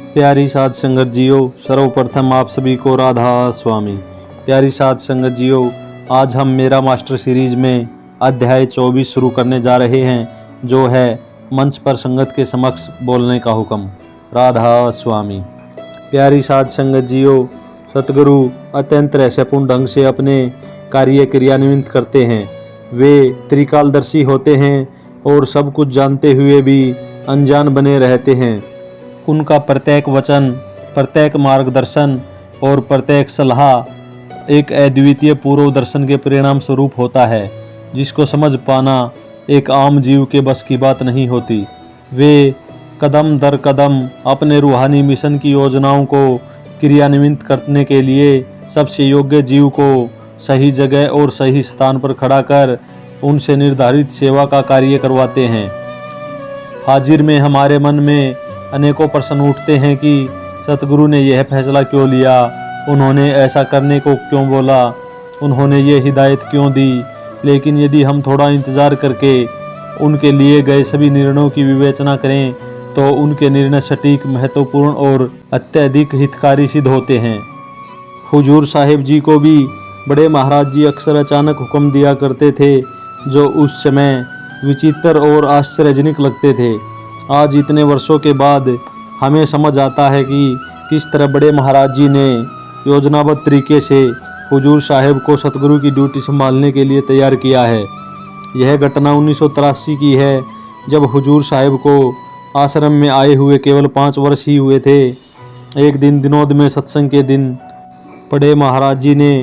प्यारी साध संगत जियो, सर्वप्रथम आप सभी को राधा स्वामी। प्यारी साध संगत जियो, आज हम मेरा मास्टर सीरीज में अध्याय 24 शुरू करने जा रहे हैं, जो है मंच पर संगत के समक्ष बोलने का हुक्म। राधा स्वामी। प्यारी साध संगत जियो, सतगुरु अत्यंत रहस्यपूर्ण ढंग से अपने कार्य क्रियान्वित करते हैं। वे त्रिकालदर्शी होते हैं और सब कुछ जानते हुए भी अनजान बने रहते हैं। उनका प्रत्येक वचन, प्रत्येक मार्गदर्शन और प्रत्येक सलाह एक अद्वितीय पूर्व दर्शन के परिणाम स्वरूप होता है, जिसको समझ पाना एक आम जीव के बस की बात नहीं होती। वे कदम दर कदम अपने रूहानी मिशन की योजनाओं को क्रियान्वित करने के लिए सबसे योग्य जीव को सही जगह और सही स्थान पर खड़ा कर उनसे निर्धारित सेवा का कार्य करवाते हैं। हाजिर में हमारे मन में अनेकों प्रश्न उठते हैं कि सतगुरु ने यह फैसला क्यों लिया, उन्होंने ऐसा करने को क्यों बोला, उन्होंने ये हिदायत क्यों दी। लेकिन यदि हम थोड़ा इंतज़ार करके उनके लिए गए सभी निर्णयों की विवेचना करें तो उनके निर्णय सटीक, महत्वपूर्ण और अत्यधिक हितकारी सिद्ध होते हैं। हुजूर साहिब जी को भी बड़े महाराज जी अक्सर अचानक हुक्म दिया करते थे, जो उस समय विचित्र और आश्चर्यजनक लगते थे। आज इतने वर्षों के बाद हमें समझ आता है कि किस तरह बड़े महाराज जी ने योजनाबद्ध तरीके से हुजूर साहिब को सतगुरु की ड्यूटी संभालने के लिए तैयार किया है। यह घटना 1983 की है, जब हुजूर साहिब को आश्रम में आए हुए केवल 5 वर्ष ही हुए थे। एक दिन दिनोद में सत्संग के दिन बड़े महाराज जी ने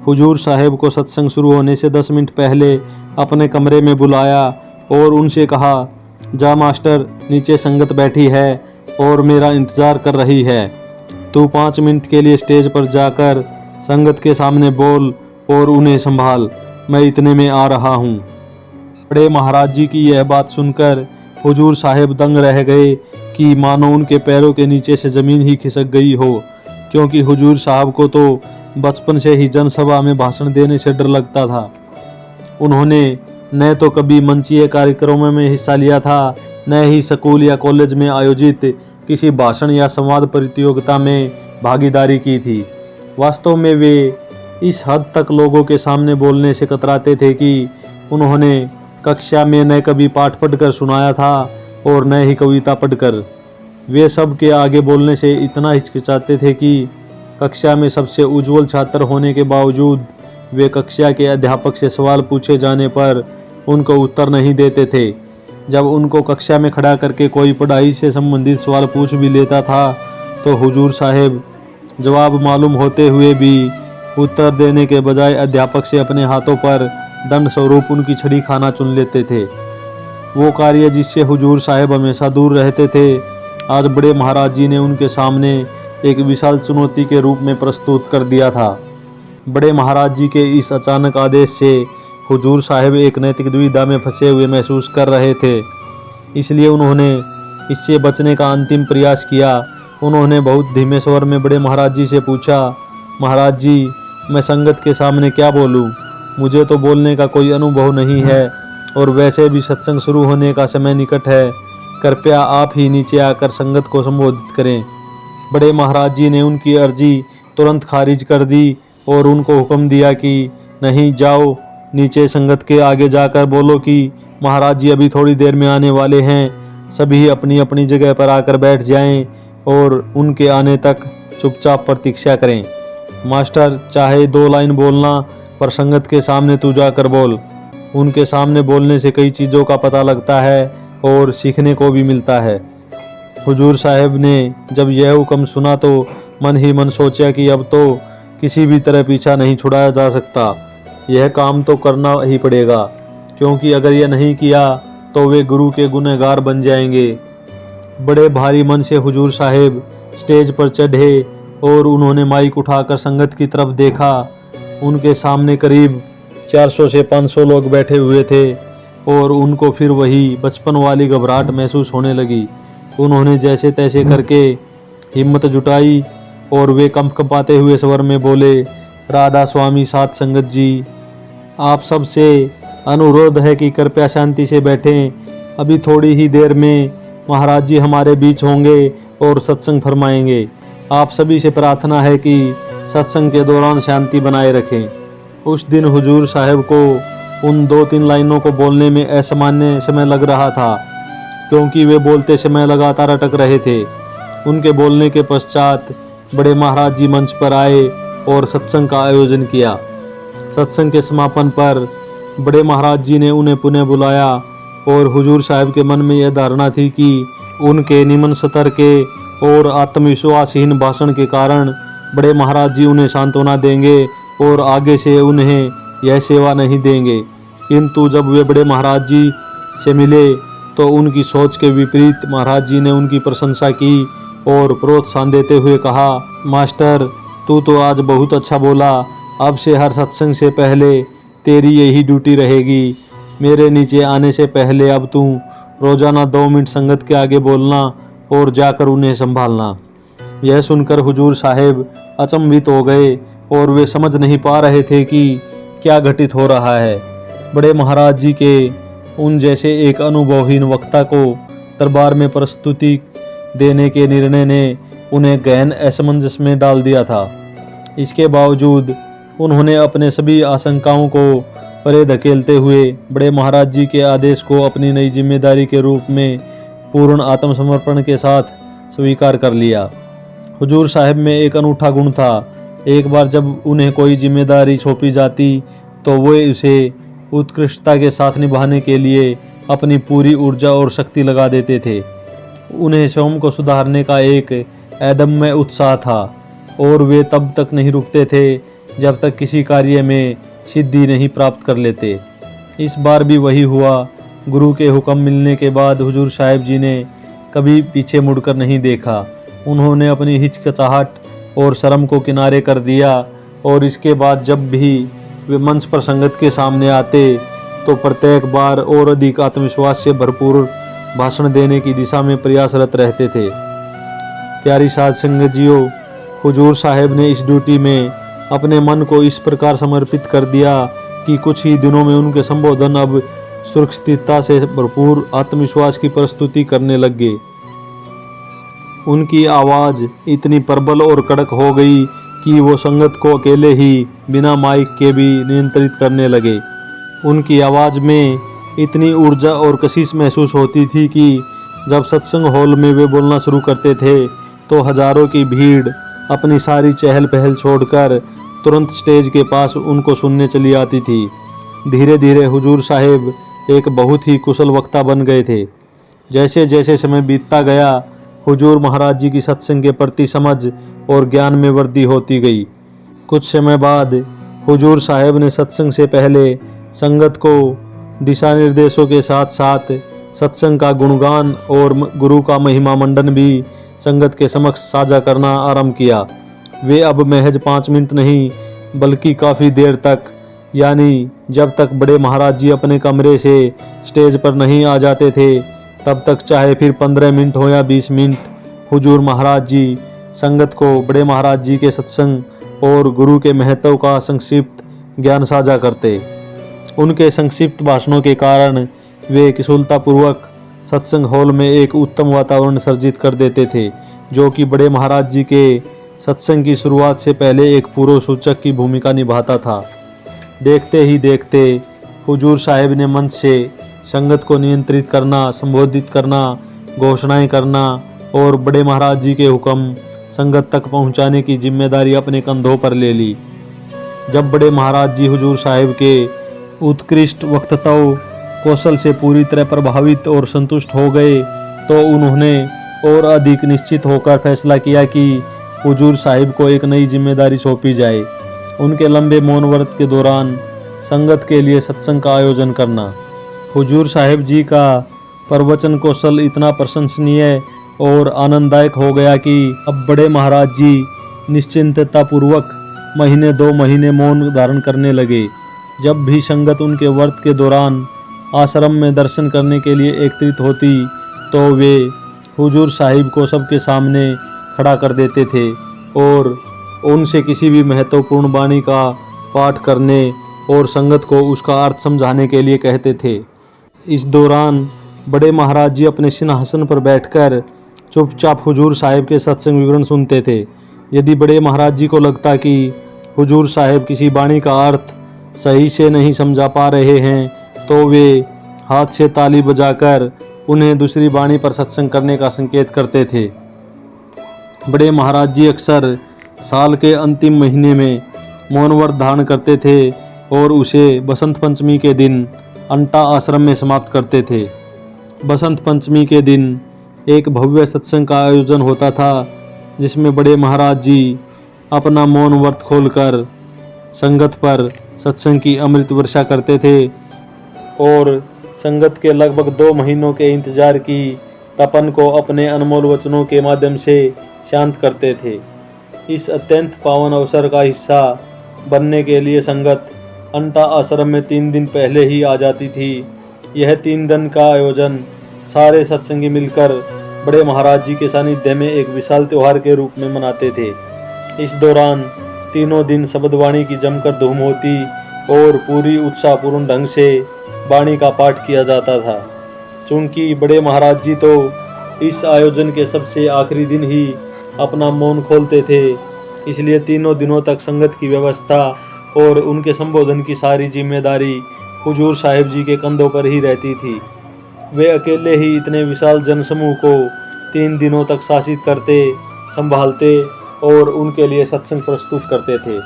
हुजूर साहिब को सत्संग शुरू होने से 10 मिनट पहले अपने कमरे में बुलाया और उनसे कहा, जा मास्टर, नीचे संगत बैठी है और मेरा इंतज़ार कर रही है। तू 5 मिनट के लिए स्टेज पर जाकर संगत के सामने बोल और उन्हें संभाल, मैं इतने में आ रहा हूँ। बड़े महाराज जी की यह बात सुनकर हुजूर साहिब दंग रह गए कि मानो उनके पैरों के नीचे से ज़मीन ही खिसक गई हो, क्योंकि हुजूर साहब को तो बचपन से ही जनसभा में भाषण देने से डर लगता था। उन्होंने न तो कभी मंचीय कार्यक्रमों में हिस्सा लिया था, न ही स्कूल या कॉलेज में आयोजित किसी भाषण या संवाद प्रतियोगिता में भागीदारी की थी। वास्तव में वे इस हद तक लोगों के सामने बोलने से कतराते थे कि उन्होंने कक्षा में न कभी पाठ पढ़कर सुनाया था और न ही कविता पढ़कर। वे सब के आगे बोलने से इतना हिचकिचाते थे कि कक्षा में सबसे उज्जवल छात्र होने के बावजूद वे कक्षा के अध्यापक से सवाल पूछे जाने पर उनको उत्तर नहीं देते थे। जब उनको कक्षा में खड़ा करके कोई पढ़ाई से संबंधित सवाल पूछ भी लेता था तो हुजूर साहिब जवाब मालूम होते हुए भी उत्तर देने के बजाय अध्यापक से अपने हाथों पर दंड स्वरूप उनकी छड़ी खाना चुन लेते थे। वो कार्य जिससे हुजूर साहिब हमेशा दूर रहते थे, आज बड़े महाराज जी ने उनके सामने एक विशाल चुनौती के रूप में प्रस्तुत कर दिया था। बड़े महाराज जी के इस अचानक आदेश से हुजूर साहिब एक नैतिक दुविधा में फंसे हुए महसूस कर रहे थे, इसलिए उन्होंने इससे बचने का अंतिम प्रयास किया। उन्होंने बहुत धीमे स्वर में बड़े महाराज जी से पूछा, महाराज जी, मैं संगत के सामने क्या बोलूं? मुझे तो बोलने का कोई अनुभव नहीं है और वैसे भी सत्संग शुरू होने का समय निकट है। कृपया आप ही नीचे आकर संगत को संबोधित करें। बड़े महाराज जी ने उनकी अर्जी तुरंत खारिज कर दी और उनको हुक्म दिया कि नहीं, जाओ नीचे संगत के आगे जाकर बोलो कि महाराज जी अभी थोड़ी देर में आने वाले हैं, सभी अपनी अपनी जगह पर आकर बैठ जाएं और उनके आने तक चुपचाप प्रतीक्षा करें। मास्टर, चाहे 2 लाइन बोलना, पर संगत के सामने तू जाकर बोल। उनके सामने बोलने से कई चीज़ों का पता लगता है और सीखने को भी मिलता है। हुजूर साहिब ने जब यह हुक्म सुना तो मन ही मन सोचा कि अब तो किसी भी तरह पीछा नहीं छुड़ाया जा सकता, यह काम तो करना ही पड़ेगा, क्योंकि अगर यह नहीं किया तो वे गुरु के गुनहगार बन जाएंगे। बड़े भारी मन से हुजूर साहिब स्टेज पर चढ़े और उन्होंने माइक उठाकर संगत की तरफ देखा। उनके सामने करीब 400 से 500 लोग बैठे हुए थे और उनको फिर वही बचपन वाली घबराहट महसूस होने लगी। उन्होंने जैसे तैसे करके हिम्मत जुटाई और वे कंपकंपाते हुए स्वर में बोले, राधा स्वामी साध संगत जी, आप सबसे अनुरोध है कि कृपया शांति से बैठें। अभी थोड़ी ही देर में महाराज जी हमारे बीच होंगे और सत्संग फरमाएंगे। आप सभी से प्रार्थना है कि सत्संग के दौरान शांति बनाए रखें। उस दिन हुजूर साहब को उन 2-3 लाइनों को बोलने में असामान्य समय लग रहा था, क्योंकि वे बोलते समय लगातार अटक रहे थे। उनके बोलने के पश्चात बड़े महाराज जी मंच पर आए और सत्संग का आयोजन किया। सत्संग के समापन पर बड़े महाराज जी ने उन्हें पुनः बुलाया और हुजूर साहब के मन में यह धारणा थी कि उनके निम्न स्तर के और आत्मविश्वासहीन भाषण के कारण बड़े महाराज जी उन्हें सांत्वना देंगे और आगे से उन्हें यह सेवा नहीं देंगे। किंतु जब वे बड़े महाराज जी से मिले तो उनकी सोच के विपरीत महाराज जी ने उनकी प्रशंसा की और प्रोत्साहन देते हुए कहा, मास्टर तू तो आज बहुत अच्छा बोला। अब से हर सत्संग से पहले तेरी यही ड्यूटी रहेगी। मेरे नीचे आने से पहले अब तू रोजाना 2 मिनट संगत के आगे बोलना और जाकर उन्हें संभालना। यह सुनकर हुजूर साहेब अचंभित हो गए और वे समझ नहीं पा रहे थे कि क्या घटित हो रहा है। बड़े महाराज जी के उन जैसे एक अनुभवहीन वक्ता को दरबार में प्रस्तुति देने के निर्णय ने उन्हें गहन असमंजस में डाल दिया था। इसके बावजूद उन्होंने अपने सभी आशंकाओं को परे धकेलते हुए बड़े महाराज जी के आदेश को अपनी नई जिम्मेदारी के रूप में पूर्ण आत्मसमर्पण के साथ स्वीकार कर लिया। हुजूर साहब में एक अनूठा गुण था। एक बार जब उन्हें कोई जिम्मेदारी सौंपी जाती तो वे उसे उत्कृष्टता के साथ निभाने के लिए अपनी पूरी ऊर्जा और शक्ति लगा देते थे। उन्हें स्वयं को सुधारने का एक अदम्य उत्साह था और वे तब तक नहीं रुकते थे जब तक किसी कार्य में सिद्धि नहीं प्राप्त कर लेते। इस बार भी वही हुआ। गुरु के हुक्म मिलने के बाद हुजूर साहिब जी ने कभी पीछे मुड़कर नहीं देखा। उन्होंने अपनी हिचकिचाहट और शर्म को किनारे कर दिया और इसके बाद जब भी वे मंच पर संगत के सामने आते तो प्रत्येक बार और अधिक आत्मविश्वास से भरपूर भाषण देने की दिशा में प्रयासरत रहते थे। प्यारी साध संगत जियो, हुजूर साहब ने इस ड्यूटी में अपने मन को इस प्रकार समर्पित कर दिया कि कुछ ही दिनों में उनके संबोधन अब सुरक्षितता से भरपूर आत्मविश्वास की प्रस्तुति करने लग गए। उनकी आवाज़ इतनी प्रबल और कड़क हो गई कि वो संगत को अकेले ही बिना माइक के भी नियंत्रित करने लगे। उनकी आवाज़ में इतनी ऊर्जा और कशिश महसूस होती थी कि जब सत्संग हॉल में वे बोलना शुरू करते थे तो हजारों की भीड़ अपनी सारी चहल पहल छोड़कर तुरंत स्टेज के पास उनको सुनने चली आती थी। धीरे धीरे हुजूर साहिब एक बहुत ही कुशल वक्ता बन गए थे। जैसे जैसे समय बीतता गया हुजूर महाराज जी की सत्संग के प्रति समझ और ज्ञान में वृद्धि होती गई। कुछ समय बाद हुजूर साहिब ने सत्संग से पहले संगत को दिशा निर्देशों के साथ साथ सत्संग का गुणगान और गुरु का महिमा मंडन भी संगत के समक्ष साझा करना आरंभ किया। वे अब महज 5 मिनट नहीं बल्कि काफ़ी देर तक, यानी जब तक बड़े महाराज जी अपने कमरे से स्टेज पर नहीं आ जाते थे तब तक, चाहे फिर 15 मिनट हो या 20 मिनट, हुजूर महाराज जी संगत को बड़े महाराज जी के सत्संग और गुरु के महत्व का संक्षिप्त ज्ञान साझा करते। उनके संक्षिप्त भाषणों के कारण वे कुशलतापूर्वक सत्संग हॉल में एक उत्तम वातावरण सर्जित कर देते थे, जो कि बड़े महाराज जी के सत्संग की शुरुआत से पहले एक पूर्व सूचक की भूमिका निभाता था। देखते ही देखते हुजूर साहिब ने मंच से संगत को नियंत्रित करना, संबोधित करना, घोषणाएं करना और बड़े महाराज जी के हुक्म संगत तक पहुंचाने की जिम्मेदारी अपने कंधों पर ले ली। जब बड़े महाराज जी हुजूर साहिब के उत्कृष्ट वक्तृत्व कौशल से पूरी तरह प्रभावित और संतुष्ट हो गए तो उन्होंने और अधिक निश्चित होकर फैसला किया कि हुजूर साहिब को एक नई जिम्मेदारी सौंपी जाए। उनके लंबे मौन व्रत के दौरान संगत के लिए सत्संग का आयोजन करना। हुजूर साहिब जी का प्रवचन कौशल इतना प्रशंसनीय और आनंददायक हो गया कि अब बड़े महाराज जी निश्चिंततापूर्वक महीने 2 महीने मौन धारण करने लगे। जब भी संगत उनके व्रत के दौरान आश्रम में दर्शन करने के लिए एकत्रित होती तो वे हुजूर साहिब को सबके सामने खड़ा कर देते थे और उनसे किसी भी महत्वपूर्ण वाणी का पाठ करने और संगत को उसका अर्थ समझाने के लिए कहते थे। इस दौरान बड़े महाराज जी अपने सिंहासन पर बैठकर चुपचाप हुजूर साहिब के सत्संग विवरण सुनते थे। यदि बड़े महाराज जी को लगता कि हुजूर साहिब किसी वाणी का अर्थ सही से नहीं समझा पा रहे हैं तो वे हाथ से ताली बजाकर उन्हें दूसरी वाणी पर सत्संग करने का संकेत करते थे। बड़े महाराज जी अक्सर साल के अंतिम महीने में मौन व्रत धारण करते थे और उसे बसंत पंचमी के दिन अंटा आश्रम में समाप्त करते थे। बसंत पंचमी के दिन एक भव्य सत्संग का आयोजन होता था जिसमें बड़े महाराज जी अपना मौन व्रत खोलकर संगत पर सत्संग की अमृत वर्षा करते थे और संगत के लगभग 2 महीनों के इंतजार की तपन को अपने अनमोल वचनों के माध्यम से शांत करते थे। इस अत्यंत पावन अवसर का हिस्सा बनने के लिए संगत अंटा आश्रम में 3 दिन पहले ही आ जाती थी। यह 3 दिन का आयोजन सारे सत्संगी मिलकर बड़े महाराज जी के सानिध्य में एक विशाल त्योहार के रूप में मनाते थे। इस दौरान तीनों दिन शब्दवाणी की जमकर धूम होती और पूरी उत्साहपूर्ण ढंग से वाणी का पाठ किया जाता था। चूंकि बड़े महाराज जी तो इस आयोजन के सबसे आखिरी दिन ही अपना मौन खोलते थे, इसलिए तीनों दिनों तक संगत की व्यवस्था और उनके संबोधन की सारी जिम्मेदारी हुजूर साहिब जी के कंधों पर ही रहती थी। वे अकेले ही इतने विशाल जनसमूह को 3 दिनों तक शासित करते, संभालते और उनके लिए सत्संग प्रस्तुत करते थे।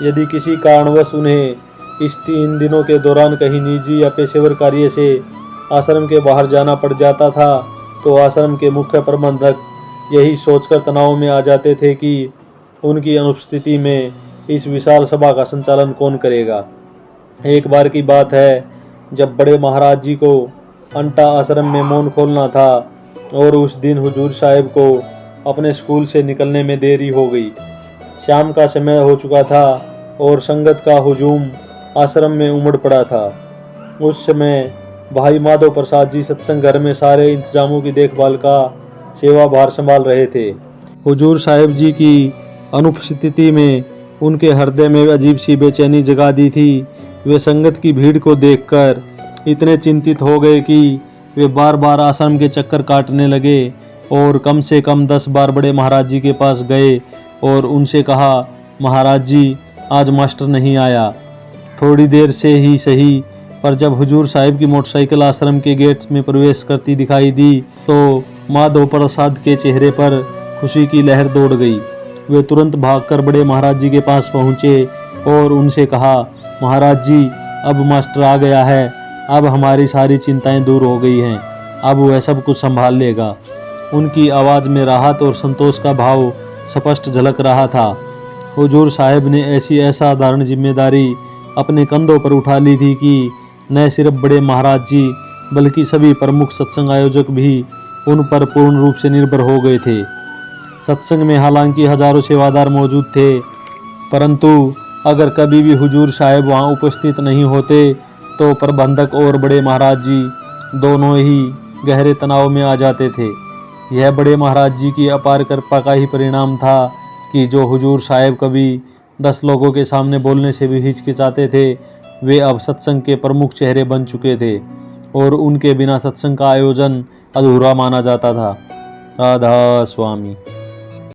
यदि किसी कारणवश उन्हें इस 3 दिनों के दौरान कहीं निजी या पेशेवर कार्य से आश्रम के बाहर जाना पड़ जाता था तो आश्रम के मुख्य प्रबंधक यही सोचकर तनाव में आ जाते थे कि उनकी अनुपस्थिति में इस विशाल सभा का संचालन कौन करेगा। एक बार की बात है जब बड़े महाराज जी को अंटा आश्रम में मौन खोलना था और उस दिन हुजूर साहिब को अपने स्कूल से निकलने में देरी हो गई। शाम का समय हो चुका था और संगत का हुजूम आश्रम में उमड़ पड़ा था। उस समय भाई माधव प्रसाद जी सत्संग घर में सारे इंतजामों की देखभाल का सेवा भार संभाल रहे थे। हुजूर साहिब जी की अनुपस्थिति में उनके हृदय में अजीब सी बेचैनी जगा दी थी। वे संगत की भीड़ को देखकर इतने चिंतित हो गए कि वे बार बार आश्रम के चक्कर काटने लगे और कम से कम 10 बार बड़े महाराज जी के पास गए और उनसे कहा, महाराज जी आज मास्टर नहीं आया। थोड़ी देर से ही सही, पर जब हुजूर साहिब की मोटरसाइकिल आश्रम के गेट में प्रवेश करती दिखाई दी तो माधव प्रसाद के चेहरे पर खुशी की लहर दौड़ गई। वे तुरंत भागकर बड़े महाराज जी के पास पहुँचे और उनसे कहा, महाराज जी अब मास्टर आ गया है, अब हमारी सारी चिंताएं दूर हो गई हैं, अब वह सब कुछ संभाल लेगा। उनकी आवाज़ में राहत और संतोष का भाव स्पष्ट झलक रहा था। हुजूर साहिब ने ऐसी असाधारण जिम्मेदारी अपने कंधों पर उठा ली थी कि न सिर्फ बड़े महाराज जी बल्कि सभी प्रमुख सत्संग आयोजक भी उन पर पूर्ण रूप से निर्भर हो गए थे। सत्संग में हालांकि हजारों सेवादार मौजूद थे, परंतु अगर कभी भी हुजूर साहिब वहां उपस्थित नहीं होते तो प्रबंधक और बड़े महाराज जी दोनों ही गहरे तनाव में आ जाते थे। यह बड़े महाराज जी की अपार कृपा का ही परिणाम था कि जो हुजूर साहिब कभी 10 लोगों के सामने बोलने से भी हिचकिचाते थे, वे अब सत्संग के प्रमुख चेहरे बन चुके थे और उनके बिना सत्संग का आयोजन अधूरा माना जाता था। राधा स्वामी।